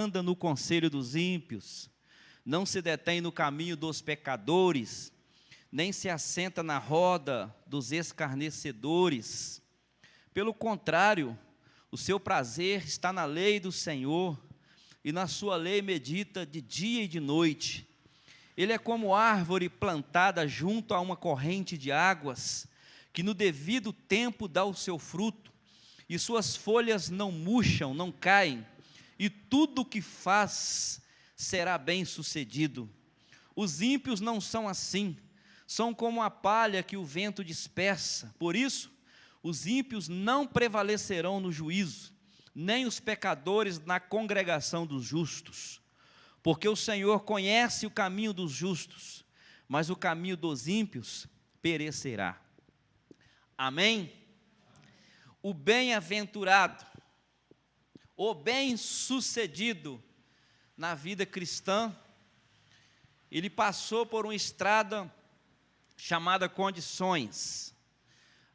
anda no conselho dos ímpios, não se detém no caminho dos pecadores, nem se assenta na roda dos escarnecedores. Pelo contrário, o seu prazer está na lei do Senhor, e na sua lei medita de dia e de noite. Ele é como árvore plantada junto a uma corrente de águas, que no devido tempo dá o seu fruto, e suas folhas não murcham, não caem, e tudo o que faz será bem sucedido. Os ímpios não são assim, são como a palha que o vento dispersa. Por isso, os ímpios não prevalecerão no juízo, nem os pecadores na congregação dos justos. Porque o Senhor conhece o caminho dos justos, mas o caminho dos ímpios perecerá. Amém? O bem-aventurado, o bem-sucedido na vida cristã, ele passou por uma estrada chamada condições.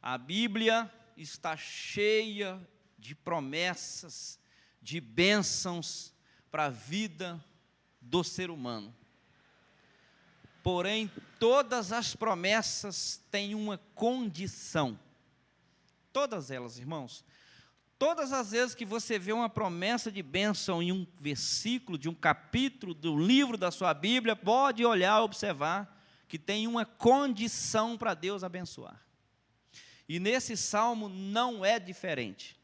A Bíblia está cheia de promessas, de bênçãos para a vida do ser humano. Porém, todas as promessas têm uma condição. Todas elas, irmãos. Todas as vezes que você vê uma promessa de bênção em um versículo, de um capítulo do livro da sua Bíblia, pode olhar, observar que tem uma condição para Deus abençoar. E nesse salmo não é diferente.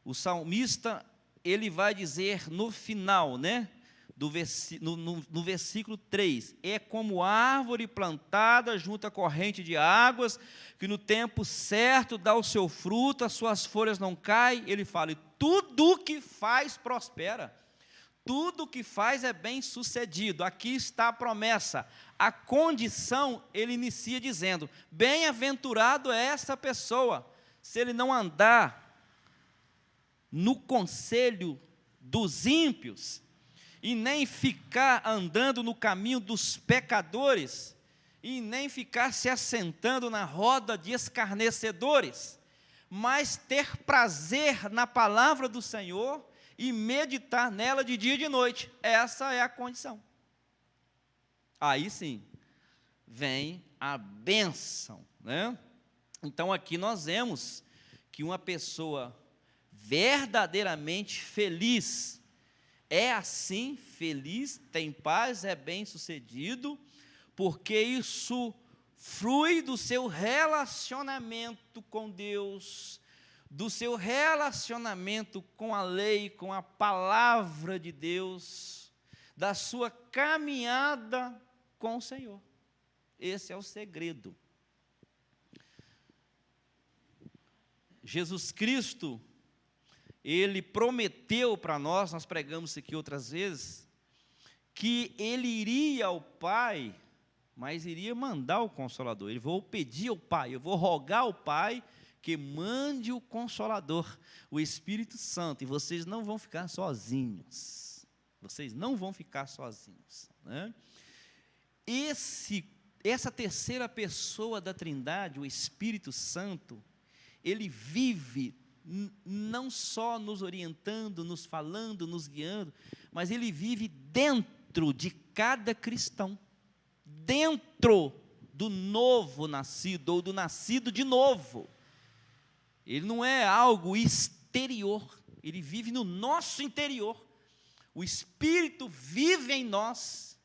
O salmista, ele vai dizer no final, no versículo 3, é como árvore plantada junto à corrente de águas, que no tempo certo dá o seu fruto, as suas folhas não caem. Ele fala, e tudo o que faz prospera, tudo o que faz é bem sucedido. Aqui está a promessa. A condição, ele inicia dizendo, bem-aventurado é essa pessoa, se ele não andar no conselho dos ímpios, e nem ficar andando no caminho dos pecadores, e nem ficar se assentando na roda de escarnecedores, mas ter prazer na palavra do Senhor e meditar nela de dia e de noite. Essa é a condição. Aí sim, vem a bênção, Então aqui nós vemos que uma pessoa verdadeiramente feliz, é assim, feliz, tem paz, é bem-sucedido, porque isso flui do seu relacionamento com Deus, do seu relacionamento com a lei, com a palavra de Deus, da sua caminhada com o Senhor. Esse é o segredo. Jesus Cristo, Ele prometeu para nós pregamos isso aqui outras vezes, que Ele iria ao Pai, mas iria mandar o Consolador. Ele vou pedir ao Pai, eu vou rogar ao Pai que mande o Consolador, o Espírito Santo, e vocês não vão ficar sozinhos. Vocês não vão ficar sozinhos. Essa terceira pessoa da Trindade, o Espírito Santo, ele vive não só nos orientando, nos falando, nos guiando, mas ele vive dentro de cada cristão, dentro do novo nascido, ou do nascido de novo. Ele não é algo exterior, ele vive no nosso interior. O Espírito vive em nós,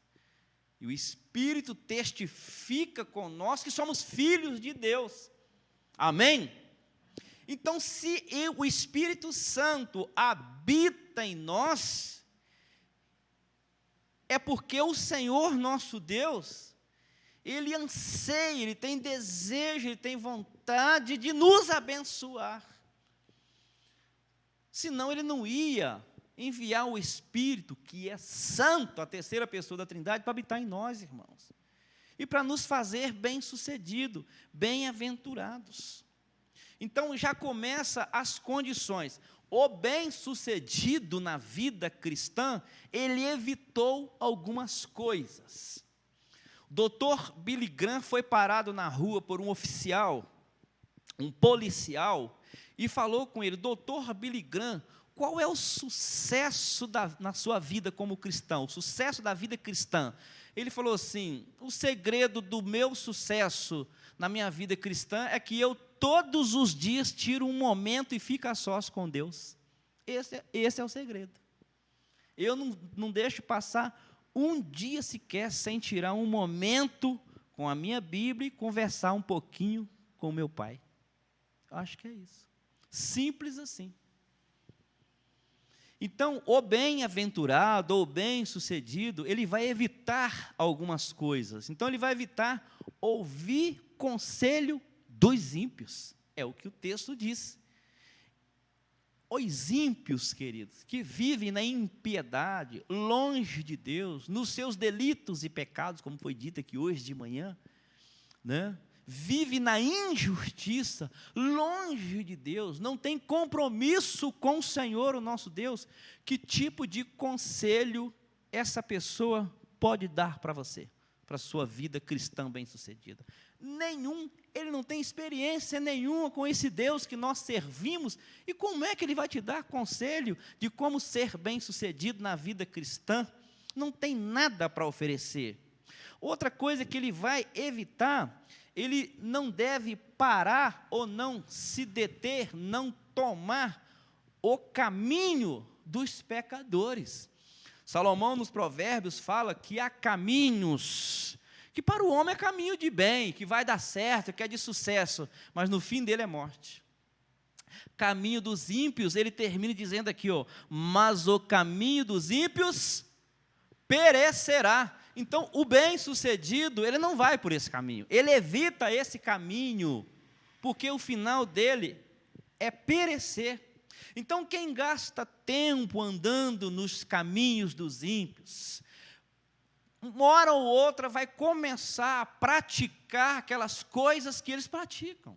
e o Espírito testifica com nós que somos filhos de Deus. Amém? Então, se o Espírito Santo habita em nós, é porque o Senhor nosso Deus, Ele anseia, Ele tem desejo, Ele tem vontade de nos abençoar. Senão Ele não ia enviar o Espírito, que é santo, a terceira pessoa da Trindade, para habitar em nós, irmãos. E para nos fazer bem-sucedidos, bem-aventurados. Então, já começa as condições. O bem-sucedido na vida cristã, ele evitou algumas coisas. O Dr. Billy Graham foi parado na rua por um oficial, um policial, e falou com ele, Dr. Billy Graham, qual é o sucesso na sua vida como cristão? O sucesso da vida cristã. Ele falou assim: o segredo do meu sucesso na minha vida cristã é que eu todos os dias tiro um momento e fico a sós com Deus. Esse é o segredo. Eu não deixo passar um dia sequer sem tirar um momento com a minha Bíblia e conversar um pouquinho com o meu Pai. Eu acho que é isso. Simples assim. Então, o bem-aventurado, ou bem-sucedido, ele vai evitar algumas coisas. Então, ele vai evitar ouvir conselho dos ímpios. É o que o texto diz. Os ímpios, queridos, que vivem na impiedade, longe de Deus, nos seus delitos e pecados, como foi dito aqui hoje de manhã, né? Vive na injustiça, longe de Deus, não tem compromisso com o Senhor, o nosso Deus. Que tipo de conselho essa pessoa pode dar para você, para a sua vida cristã bem-sucedida? Nenhum. Ele não tem experiência nenhuma com esse Deus que nós servimos. E como é que ele vai te dar conselho de como ser bem-sucedido na vida cristã? Não tem nada para oferecer. Outra coisa que ele vai evitar, ele não deve parar ou não se deter, não tomar o caminho dos pecadores. Salomão, nos Provérbios, fala que há caminhos que para o homem é caminho de bem, que vai dar certo, que é de sucesso, mas no fim dele é morte. Caminho dos ímpios, ele termina dizendo aqui, ó, mas o caminho dos ímpios perecerá. Então, o bem-sucedido, ele não vai por esse caminho, ele evita esse caminho, porque o final dele é perecer. Então, quem gasta tempo andando nos caminhos dos ímpios, uma hora ou outra vai começar a praticar aquelas coisas que eles praticam.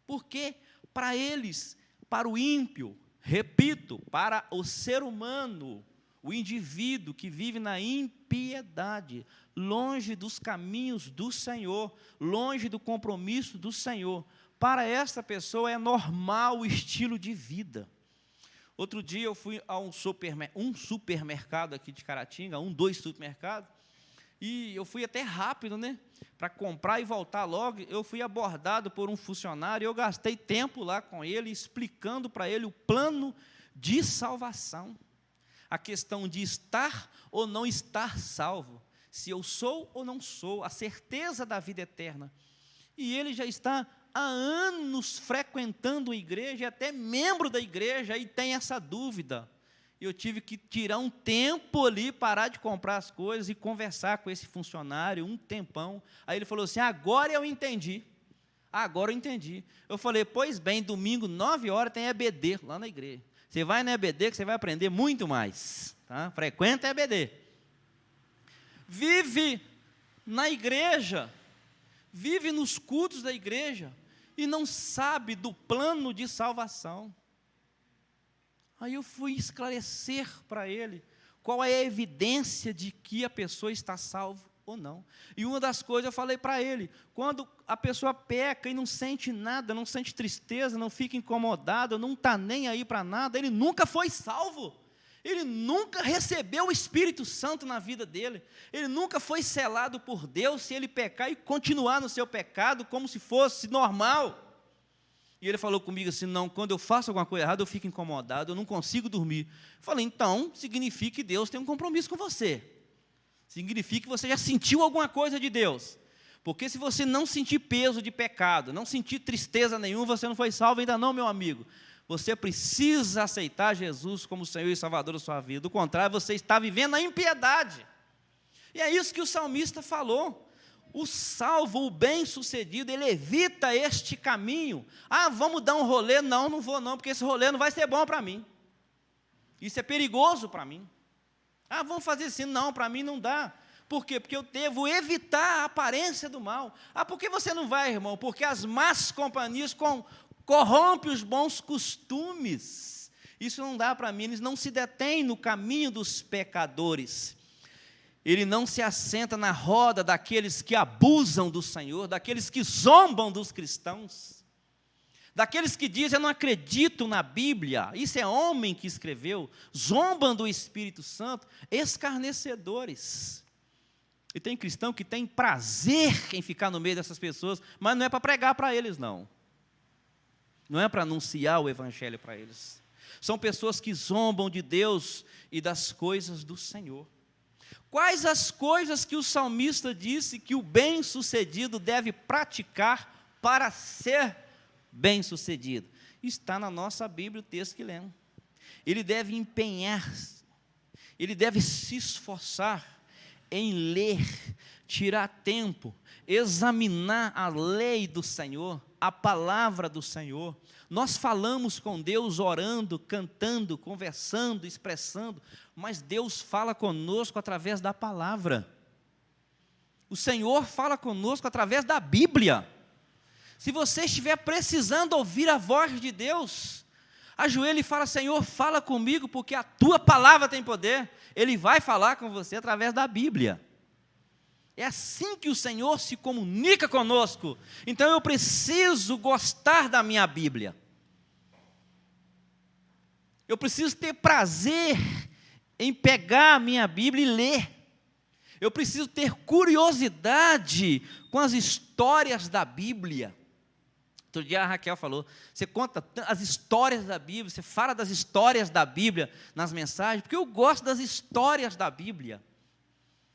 Porque para eles, para o ímpio, repito, para o ser humano, o indivíduo que vive na impiedade, longe dos caminhos do Senhor, longe do compromisso do Senhor, para essa pessoa é normal o estilo de vida. Outro dia eu fui a um supermercado aqui de Caratinga, dois supermercados, e eu fui até rápido, né, para comprar e voltar logo. Eu fui abordado por um funcionário, eu gastei tempo lá com ele, explicando para ele o plano de salvação, a questão de estar ou não estar salvo, se eu sou ou não sou, a certeza da vida eterna. E ele já está há anos frequentando a igreja, até membro da igreja, e tem essa dúvida. Eu tive que tirar um tempo ali, parar de comprar as coisas e conversar com esse funcionário, um tempão. Aí ele falou assim: agora eu entendi. Agora eu entendi. Eu falei: pois bem, domingo, 9 horas, tem EBD lá na igreja. Você vai na EBD que você vai aprender muito mais. Tá? Frequenta a EBD. Vive na igreja, vive nos cultos da igreja, e não sabe do plano de salvação. Aí eu fui esclarecer para ele qual é a evidência de que a pessoa está salva ou não. E uma das coisas eu falei para ele: quando a pessoa peca e não sente nada, não sente tristeza, não fica incomodado, não está nem aí para nada, ele nunca foi salvo. Ele nunca recebeu o Espírito Santo na vida dele. Ele nunca foi selado por Deus se ele pecar e continuar no seu pecado como se fosse normal. E ele falou comigo assim: não, quando eu faço alguma coisa errada, eu fico incomodado, eu não consigo dormir. Eu falei: então, significa que Deus tem um compromisso com você. Significa que você já sentiu alguma coisa de Deus. Porque se você não sentir peso de pecado, não sentir tristeza nenhuma, você não foi salvo ainda não, meu amigo. Você precisa aceitar Jesus como Senhor e Salvador da sua vida. Do contrário, você está vivendo na impiedade. E é isso que o salmista falou. O salvo, o bem-sucedido, ele evita este caminho. Ah, vamos dar um rolê? Não, não vou não, porque esse rolê não vai ser bom para mim. Isso é perigoso para mim. Ah, vamos fazer assim? Não, para mim não dá. Por quê? Porque eu devo evitar a aparência do mal. Ah, por que você não vai, irmão? Porque as más companhias corrompem os bons costumes. Isso não dá para mim. Eles não se detêm no caminho dos pecadores. Ele não se assenta na roda daqueles que abusam do Senhor, daqueles que zombam dos cristãos. daqueles que dizem, eu não acredito na Bíblia, isso é homem que escreveu, zombam do Espírito Santo, escarnecedores. E tem cristão que tem prazer em ficar no meio dessas pessoas, mas não é para pregar para eles, não. Não é para anunciar o Evangelho para eles. São pessoas que zombam de Deus e das coisas do Senhor. Quais as coisas que o salmista disse que o bem-sucedido deve praticar para ser bem-sucedido? Está na nossa Bíblia o texto que lemos. Ele deve empenhar-se, ele deve se esforçar em ler, tirar tempo, examinar a lei do Senhor, a palavra do Senhor. Nós falamos com Deus orando, cantando, conversando, expressando, mas Deus fala conosco através da palavra. O Senhor fala conosco através da Bíblia. Se você estiver precisando ouvir a voz de Deus, ajoelhe e fala, Senhor, fala comigo, porque a tua palavra tem poder. Ele vai falar com você através da Bíblia. É assim que o Senhor se comunica conosco. Então eu preciso gostar da minha Bíblia. Eu preciso ter prazer em pegar a minha Bíblia e ler. Eu preciso ter curiosidade com as histórias da Bíblia. Outro dia a Raquel falou, você conta as histórias da Bíblia, você fala das histórias da Bíblia nas mensagens, porque eu gosto das histórias da Bíblia.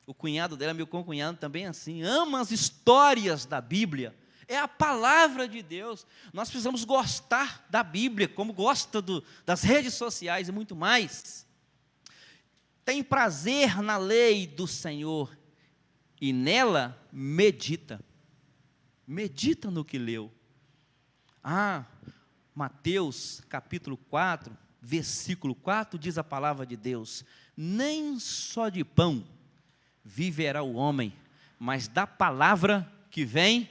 O cunhado dela, meu concunhado, também é assim, ama as histórias da Bíblia. É a palavra de Deus. Nós precisamos gostar da Bíblia, como gosta das redes sociais e muito mais. Tem prazer na lei do Senhor e nela medita. Medita no que leu. Mateus capítulo 4, versículo 4, diz a palavra de Deus, nem só de pão viverá o homem, mas da palavra que vem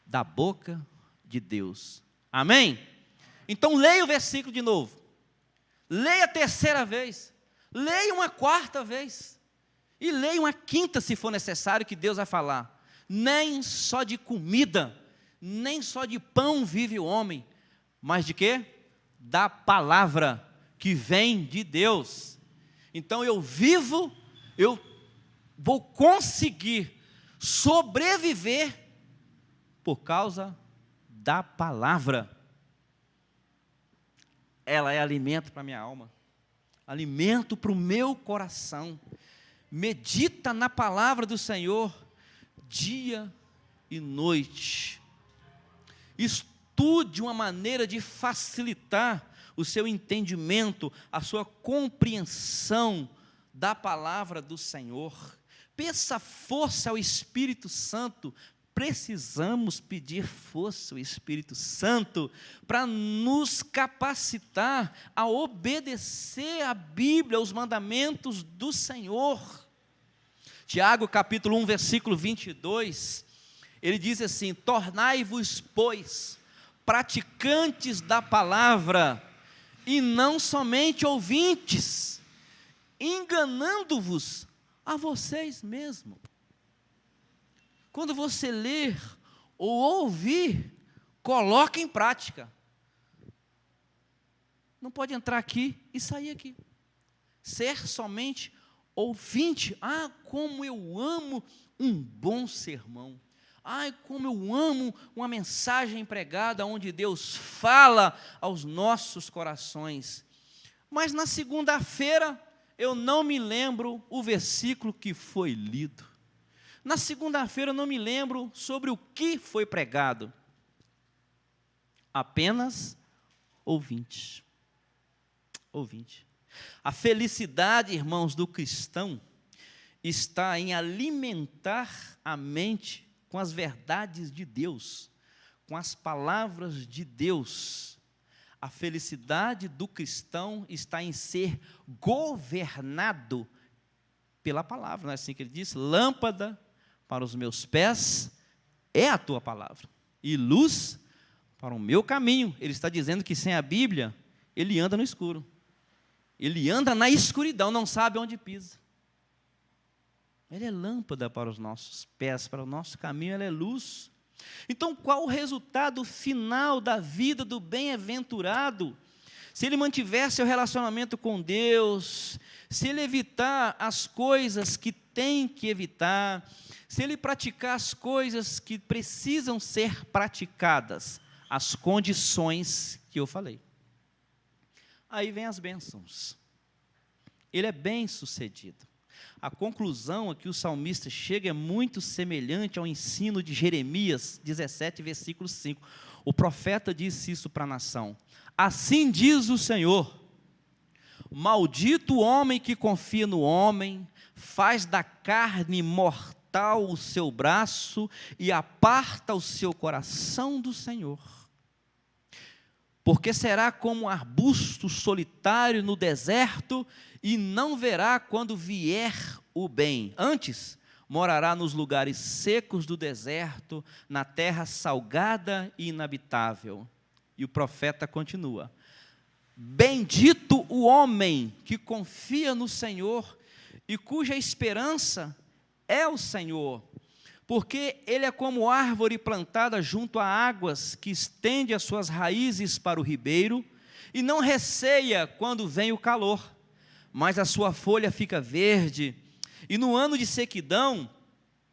da boca de Deus. Amém? Então leia o versículo de novo, leia a terceira vez, leia uma quarta vez, e leia uma quinta se for necessário, que Deus vai falar, nem só de comida, nem só de pão vive o homem, mas de quê? Da palavra que vem de Deus. Então eu vou conseguir sobreviver por causa da palavra. Ela é alimento para a minha alma, alimento para o meu coração. Medita na palavra do Senhor dia e noite. Estude uma maneira de facilitar o seu entendimento, a sua compreensão da palavra do Senhor. Peça força ao Espírito Santo. Precisamos pedir força ao Espírito Santo para nos capacitar a obedecer a Bíblia, os mandamentos do Senhor. Tiago capítulo 1, versículo 22, ele diz assim, tornai-vos, pois, praticantes da palavra, e não somente ouvintes, enganando-vos a vocês mesmos. Quando você ler ou ouvir, coloque em prática. Não pode entrar aqui e sair aqui. Ser somente ouvinte. Como eu amo um bom sermão. Como eu amo uma mensagem pregada onde Deus fala aos nossos corações. Mas na segunda-feira eu não me lembro o versículo que foi lido. Na segunda-feira eu não me lembro sobre o que foi pregado. Apenas ouvinte. Ouvinte. A felicidade, irmãos, do cristão está em alimentar a mente com as verdades de Deus, com as palavras de Deus. A felicidade do cristão está em ser governado pela palavra. Não é assim que ele diz? Lâmpada para os meus pés é a tua palavra, e luz para o meu caminho. Ele está dizendo que sem a Bíblia, ele anda no escuro. Ele anda na escuridão, não sabe onde pisa. Ele é lâmpada para os nossos pés, para o nosso caminho, ela é luz. Então, qual o resultado final da vida do bem-aventurado? Se ele mantiver seu relacionamento com Deus, se ele evitar as coisas que tem que evitar, se ele praticar as coisas que precisam ser praticadas, as condições que eu falei. Aí vem as bênçãos. Ele é bem-sucedido. A conclusão a que o salmista chega é muito semelhante ao ensino de Jeremias 17, versículo 5. O profeta disse isso para a nação. Assim diz o Senhor: maldito o homem que confia no homem, faz da carne mortal o seu braço e aparta o seu coração do Senhor. Porque será como um arbusto solitário no deserto e não verá quando vier o bem. Antes, morará nos lugares secos do deserto, na terra salgada e inabitável. E o profeta continua: bendito o homem que confia no Senhor e cuja esperança é o Senhor, porque ele é como árvore plantada junto a águas, que estende as suas raízes para o ribeiro, e não receia quando vem o calor, mas a sua folha fica verde, e no ano de sequidão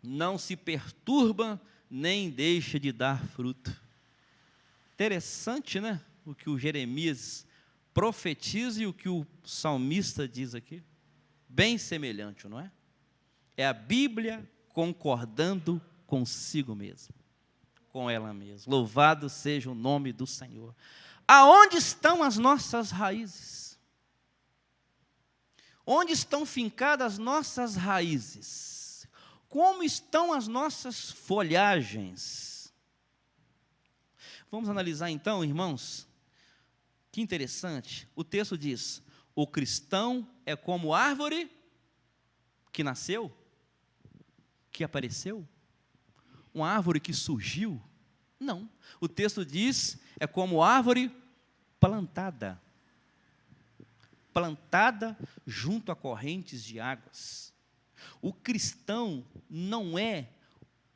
não se perturba, nem deixa de dar fruto. Interessante, né? O que o Jeremias profetiza e o que o salmista diz aqui. Bem semelhante, não é? É a Bíblia concordando consigo mesmo, com ela mesma. Louvado seja o nome do Senhor. Aonde estão as nossas raízes? Onde estão fincadas as nossas raízes? Como estão as nossas folhagens? Vamos analisar então, irmãos. Que interessante. O texto diz: o cristão é como árvore que nasceu, que apareceu? Uma árvore que surgiu? Não. O texto diz: é como árvore plantada. Plantada junto a correntes de águas. O cristão não é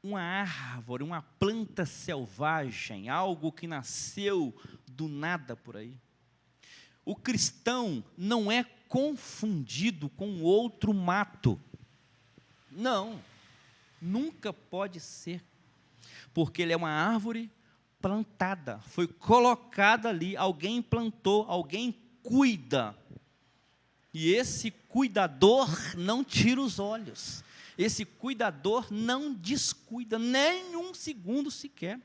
uma árvore, uma planta selvagem, algo que nasceu do nada por aí. O cristão não é confundido com outro mato. Não, nunca pode ser, porque ele é uma árvore plantada, foi colocada ali, alguém plantou, alguém cuida, e esse cuidador não tira os olhos, esse cuidador não descuida, nem um segundo sequer.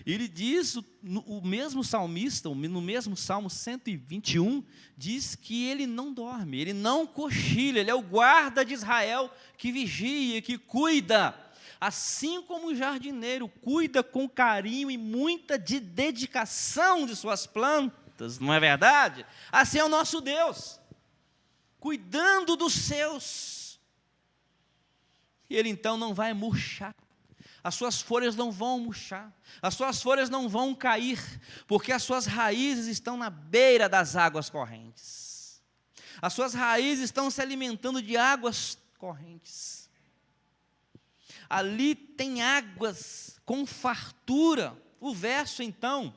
Ele diz, o mesmo salmista, no mesmo Salmo 121, diz que ele não dorme, ele não cochila, ele é o guarda de Israel que vigia, que cuida, assim como o jardineiro cuida com carinho e muita dedicação de suas plantas, não é verdade? Assim é o nosso Deus, cuidando dos seus. E ele então não vai murchar, as suas folhas não vão murchar, as suas folhas não vão cair, porque as suas raízes estão na beira das águas correntes, as suas raízes estão se alimentando de águas correntes, ali tem águas com fartura. O verso então,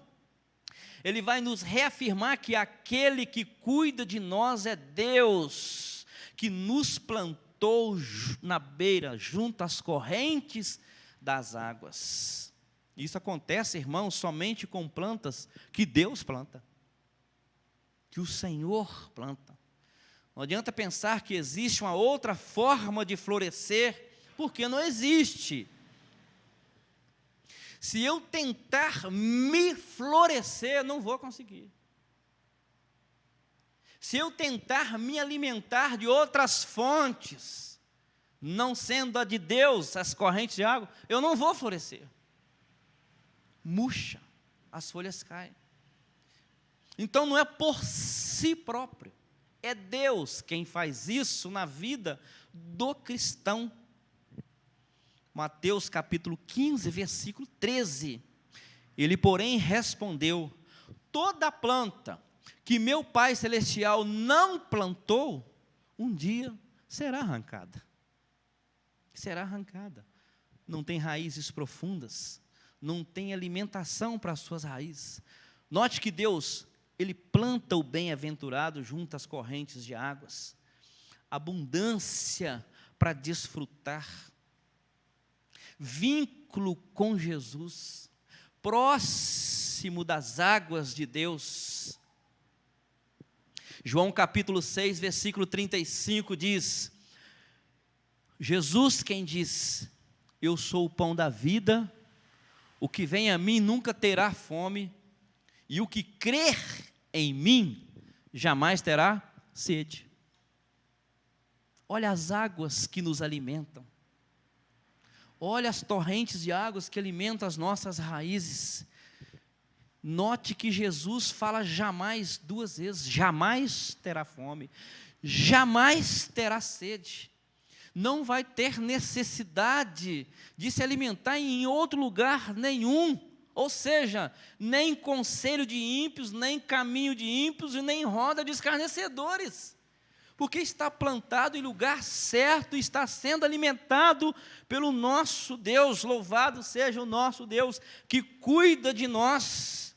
ele vai nos reafirmar que aquele que cuida de nós é Deus, que nos plantou na beira, junto às correntes das águas. Isso acontece, irmãos, somente com plantas que Deus planta, que o Senhor planta. Não adianta pensar que existe uma outra forma de florescer, porque não existe. Se eu tentar me florescer, não vou conseguir. Se eu tentar me alimentar de outras fontes, não sendo a de Deus, as correntes de água, eu não vou florescer. Murcha, as folhas caem. Então não é por si próprio, é Deus quem faz isso na vida do cristão. Mateus capítulo 15, versículo 13. Ele, porém, respondeu: toda planta que meu Pai Celestial não plantou, um dia será arrancada. Será arrancada. Não tem raízes profundas, não tem alimentação para as suas raízes. Note que Deus, Ele planta o bem-aventurado junto às correntes de águas, abundância para desfrutar, vínculo com Jesus, próximo das águas de Deus. João capítulo 6, versículo 35 diz, Jesus quem diz, eu sou o pão da vida, o que vem a mim nunca terá fome, e o que crer em mim jamais terá sede. Olha as águas que nos alimentam, olha as torrentes de águas que alimentam as nossas raízes. Note que Jesus fala jamais duas vezes, jamais terá fome, jamais terá sede, não vai ter necessidade de se alimentar em outro lugar nenhum, ou seja, nem conselho de ímpios, nem caminho de ímpios e nem roda de escarnecedores, porque está plantado em lugar certo, está sendo alimentado pelo nosso Deus. Louvado seja o nosso Deus que cuida de nós.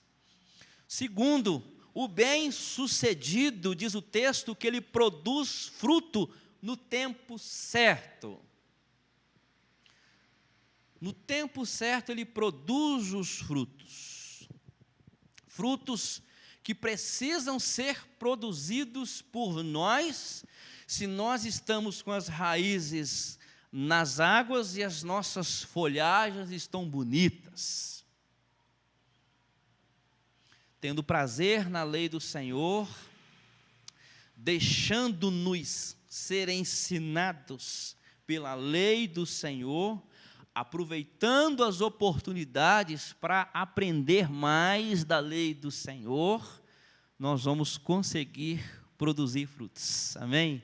Segundo, o bem-sucedido, diz o texto, que ele produz fruto no tempo certo. No tempo certo ele produz os frutos. Frutos que precisam ser produzidos por nós, se nós estamos com as raízes nas águas e as nossas folhagens estão bonitas. Tendo prazer na lei do Senhor, deixando-nos ser ensinados pela lei do Senhor, aproveitando as oportunidades para aprender mais da lei do Senhor, nós vamos conseguir produzir frutos, amém?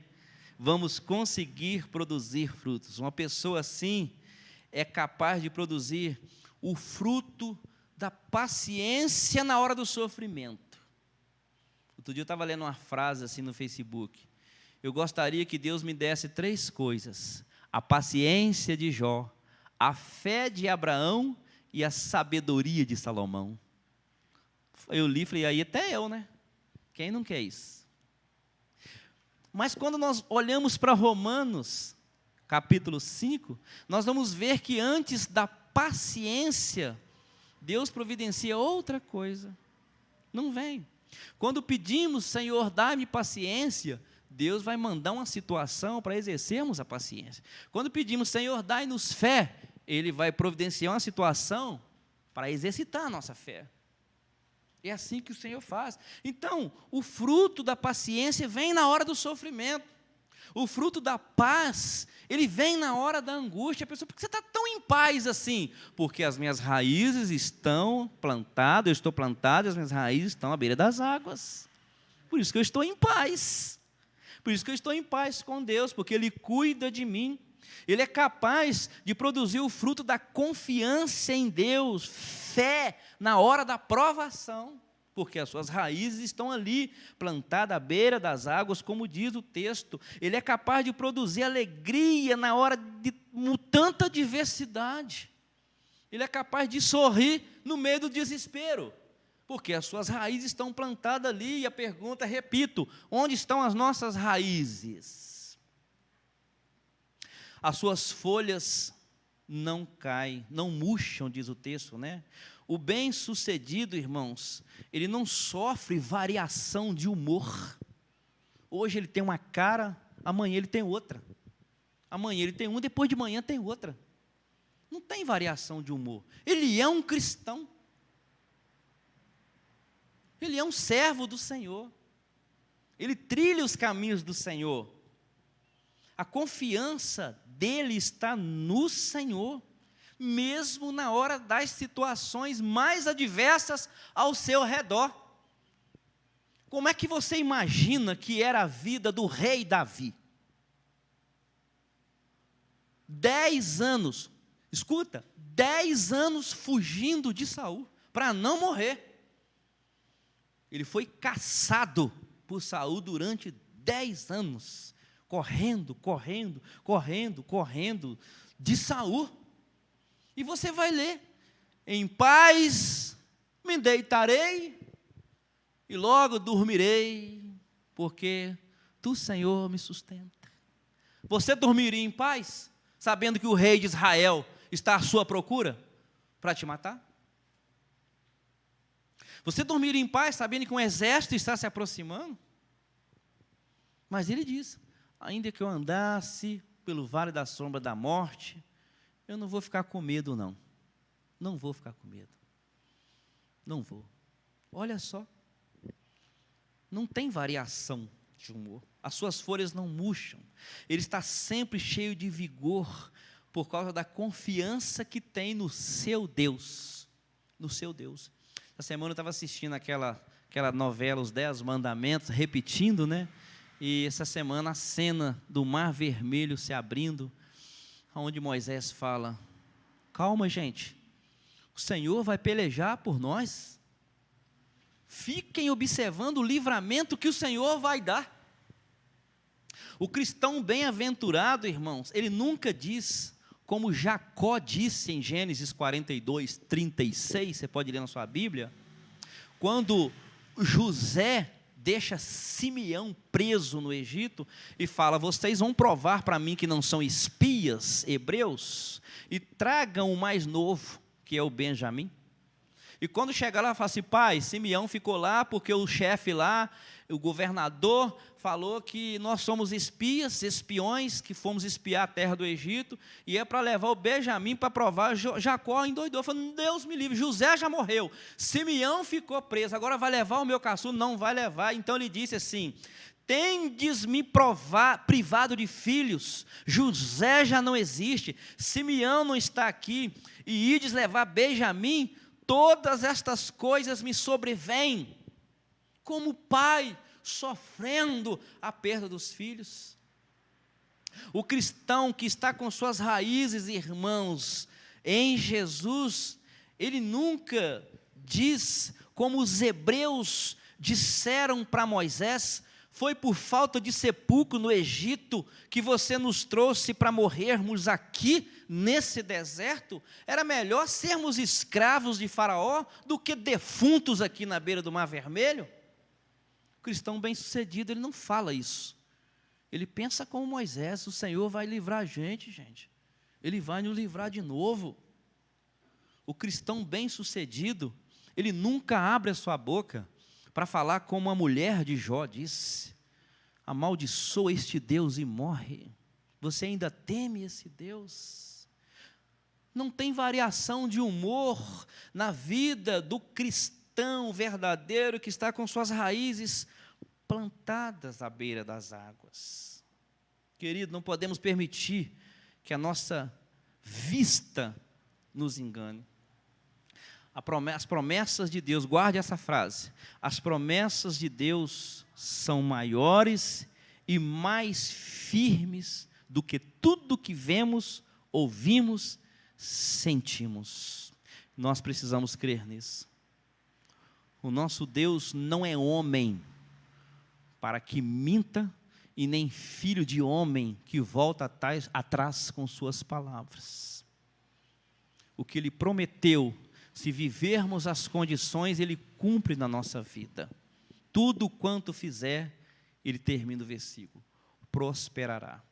Vamos conseguir produzir frutos. Uma pessoa assim é capaz de produzir o fruto da paciência na hora do sofrimento. Outro dia eu estava lendo uma frase assim no Facebook, eu gostaria que Deus me desse 3 coisas, a paciência de Jó, a fé de Abraão e a sabedoria de Salomão. Eu li e falei, aí até eu, né? Quem não quer isso? Mas quando nós olhamos para Romanos, capítulo 5, nós vamos ver que antes da paciência, Deus providencia outra coisa. Não vem. Quando pedimos, Senhor, dá-me paciência, Deus vai mandar uma situação para exercermos a paciência. Quando pedimos, Senhor, dai-nos fé, Ele vai providenciar uma situação para exercitar a nossa fé. É assim que o Senhor faz. Então, o fruto da paciência vem na hora do sofrimento. O fruto da paz, ele vem na hora da angústia. A pessoa, por que você está tão em paz assim? Porque as minhas raízes estão plantadas, eu estou plantado, e as minhas raízes estão à beira das águas. Por isso que eu estou em paz. Por isso que eu estou em paz com Deus, porque Ele cuida de mim. Ele é capaz de produzir o fruto da confiança em Deus, fé na hora da provação, porque as suas raízes estão ali, plantadas à beira das águas, como diz o texto. Ele é capaz de produzir alegria na hora de tanta adversidade. Ele é capaz de sorrir no meio do desespero, porque as suas raízes estão plantadas ali. E a pergunta, repito, onde estão as nossas raízes? As suas folhas não caem, não murcham, diz o texto, né? O bem-sucedido, irmãos, ele não sofre variação de humor. Hoje ele tem uma cara, amanhã ele tem outra. Amanhã ele tem uma, depois de manhã tem outra. Não tem variação de humor. Ele é um cristão. Ele é um servo do Senhor. Ele trilha os caminhos do Senhor. A confiança dele está no Senhor, mesmo na hora das situações mais adversas ao seu redor. Como é que você imagina que era a vida do rei Davi? 10 anos, escuta, 10 anos fugindo de Saul, para não morrer. Ele foi caçado por Saul durante 10 anos, correndo de Saul. E você vai ler, em paz me deitarei e logo dormirei, porque tu, Senhor, me sustenta. Você dormiria em paz, sabendo que o rei de Israel está à sua procura para te matar? Você dormiria em paz, sabendo que um exército está se aproximando? Mas ele diz: ainda que eu andasse pelo vale da sombra da morte, eu não vou ficar com medo, não. Não vou ficar com medo. Não vou. Olha só. Não tem variação de humor. As suas folhas não murcham. Ele está sempre cheio de vigor, por causa da confiança que tem no seu Deus. No seu Deus. Essa semana eu estava assistindo aquela novela, Os 10 Mandamentos, repetindo, né? E essa semana a cena do Mar Vermelho se abrindo, onde Moisés fala: calma, gente, o Senhor vai pelejar por nós. Fiquem observando o livramento que o Senhor vai dar. O cristão bem-aventurado, irmãos, ele nunca diz, como Jacó disse em Gênesis 42, 36, você pode ler na sua Bíblia, quando José deixa Simeão preso no Egito e fala: vocês vão provar para mim que não são espias hebreus e tragam o mais novo, que é o Benjamim. E quando chega lá, fala assim: pai, Simeão ficou lá porque o chefe lá, o governador, falou que nós somos espiões, que fomos espiar a terra do Egito, e é para levar o Benjamim para provar. Jacó endoidou, falou: Deus me livre, José já morreu, Simeão ficou preso, agora vai levar o meu caçula? Não vai levar. Então ele disse assim: tendes-me privado de filhos, José já não existe, Simeão não está aqui, e ides levar Benjamim, todas estas coisas me sobrevêm, como pai sofrendo a perda dos filhos. O cristão que está com suas raízes, irmãos, em Jesus, ele nunca diz, como os hebreus disseram para Moisés: foi por falta de sepulcro no Egito que você nos trouxe para morrermos aqui nesse deserto? Era melhor sermos escravos de Faraó do que defuntos aqui na beira do Mar Vermelho? O cristão bem-sucedido, ele não fala isso. Ele pensa como Moisés: o Senhor vai livrar a gente. Ele vai nos livrar de novo. O cristão bem-sucedido, ele nunca abre a sua boca para falar como a mulher de Jó disse: amaldiçoa este Deus e morre. Você ainda teme esse Deus? Não tem variação de humor na vida do cristão verdadeiro que está com suas raízes plantadas à beira das águas. Querido, não podemos permitir que a nossa vista nos engane. As promessas de Deus, guarde essa frase: as promessas de Deus são maiores e mais firmes do que tudo que vemos, ouvimos, sentimos. Nós precisamos crer nisso. O nosso Deus não é homem para que minta, e nem filho de homem que volta atrás com suas palavras. O que Ele prometeu, se vivermos as condições, Ele cumpre na nossa vida. Tudo quanto fizer, Ele termina o versículo: prosperará.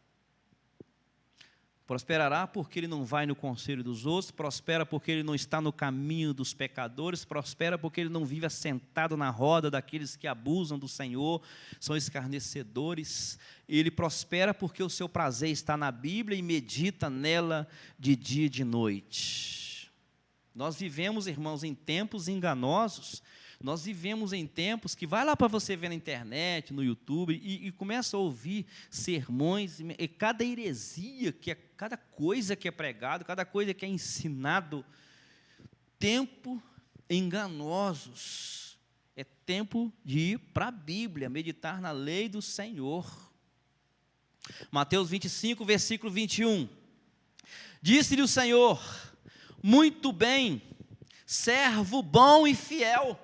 Prosperará porque ele não vai no conselho dos outros, prospera porque ele não está no caminho dos pecadores, prospera porque ele não vive assentado na roda daqueles que abusam do Senhor, são escarnecedores. Ele prospera porque o seu prazer está na Bíblia e medita nela de dia e de noite. Nós vivemos, irmãos, em tempos enganosos. Nós vivemos em tempos que vai lá para você ver na internet, no YouTube, e começa a ouvir sermões, e cada heresia, cada coisa que é pregado, cada coisa que é ensinado. Tempo enganosos. É tempo de ir para a Bíblia, meditar na lei do Senhor. Mateus 25, versículo 21. Disse-lhe o Senhor: muito bem, servo bom e fiel.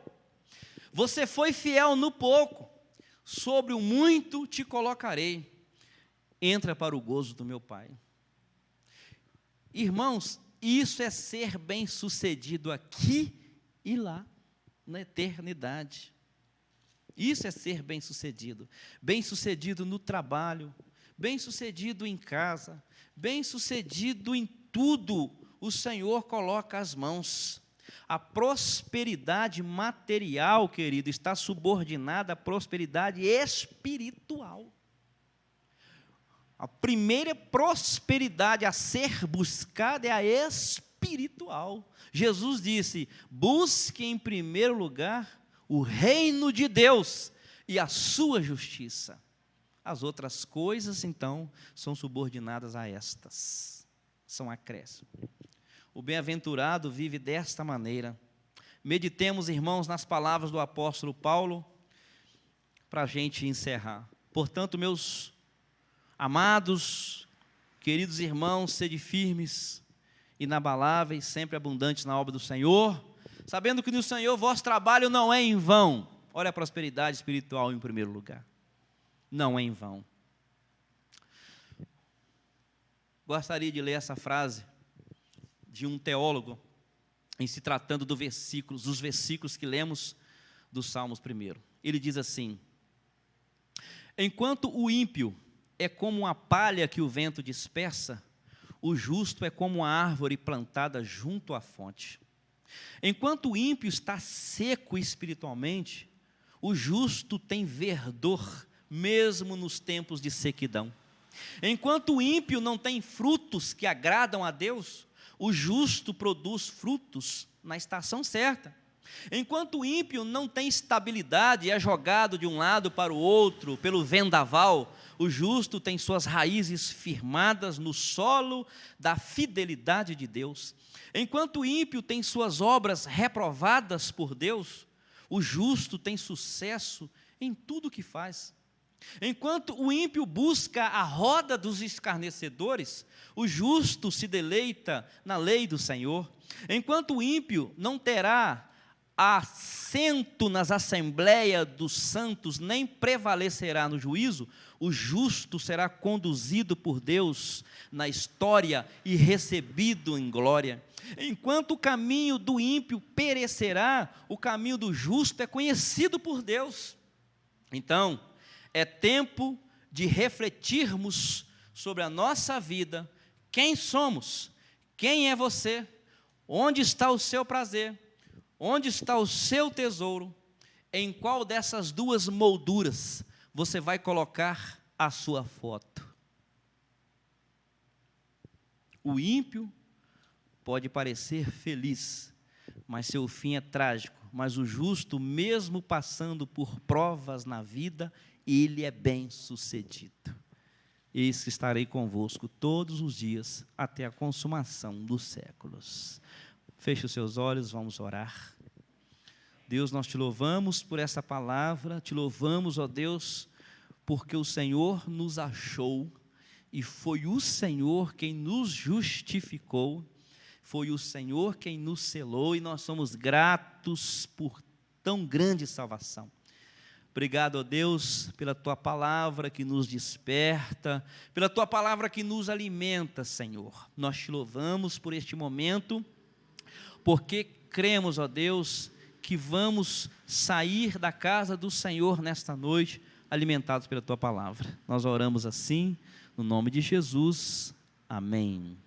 Você foi fiel no pouco, sobre o muito te colocarei. Entra para o gozo do meu Pai. Irmãos, Isso é ser bem-sucedido aqui e lá, na eternidade. Isso é ser bem-sucedido. Bem-sucedido no trabalho, bem-sucedido em casa, bem-sucedido em tudo. O Senhor coloca as mãos. A prosperidade material, querido, está subordinada à prosperidade espiritual. A primeira prosperidade a ser buscada é a espiritual. Jesus disse: busque em primeiro lugar o reino de Deus e a sua justiça. As outras coisas, então, são subordinadas a estas. São acréscimo. O bem-aventurado vive desta maneira. Meditemos, irmãos, nas palavras do apóstolo Paulo, para a gente encerrar. Portanto, meus amados, queridos irmãos, sede firmes, inabaláveis, sempre abundantes na obra do Senhor, sabendo que no Senhor vosso trabalho não é em vão. Olha a prosperidade espiritual em primeiro lugar. Não é em vão. Gostaria de ler essa frase de um teólogo, em se tratando dos versículos que lemos dos Salmos primeiro. Ele diz assim: enquanto o ímpio é como uma palha que o vento dispersa, o justo é como uma árvore plantada junto à fonte. Enquanto o ímpio está seco espiritualmente, o justo tem verdor, mesmo nos tempos de sequidão. Enquanto o ímpio não tem frutos que agradam a Deus, o justo produz frutos na estação certa. Enquanto o ímpio não tem estabilidade e é jogado de um lado para o outro pelo vendaval, o justo tem suas raízes firmadas no solo da fidelidade de Deus. Enquanto o ímpio tem suas obras reprovadas por Deus, o justo tem sucesso em tudo o que faz. Enquanto o ímpio busca a roda dos escarnecedores, o justo se deleita na lei do Senhor. Enquanto o ímpio não terá assento nas assembleias dos santos, nem prevalecerá no juízo, o justo será conduzido por Deus na história e recebido em glória. Enquanto o caminho do ímpio perecerá, o caminho do justo é conhecido por Deus. Então, é tempo de refletirmos sobre a nossa vida, quem somos, quem é você, onde está o seu prazer, onde está o seu tesouro, em qual dessas duas molduras você vai colocar a sua foto. O ímpio pode parecer feliz, mas seu fim é trágico. Mas o justo, mesmo passando por provas na vida, ele é bem-sucedido. Eis que estarei convosco todos os dias, até a consumação dos séculos. Feche os seus olhos, vamos orar. Deus, nós te louvamos por essa palavra, te louvamos, ó Deus, porque o Senhor nos achou, e foi o Senhor quem nos justificou, foi o Senhor quem nos selou, e nós somos gratos por tão grande salvação. Obrigado, ó Deus, pela Tua palavra que nos desperta, pela Tua palavra que nos alimenta, Senhor. Nós te louvamos por este momento, porque cremos, ó Deus, que vamos sair da casa do Senhor nesta noite, alimentados pela Tua palavra. Nós oramos assim, no nome de Jesus. Amém.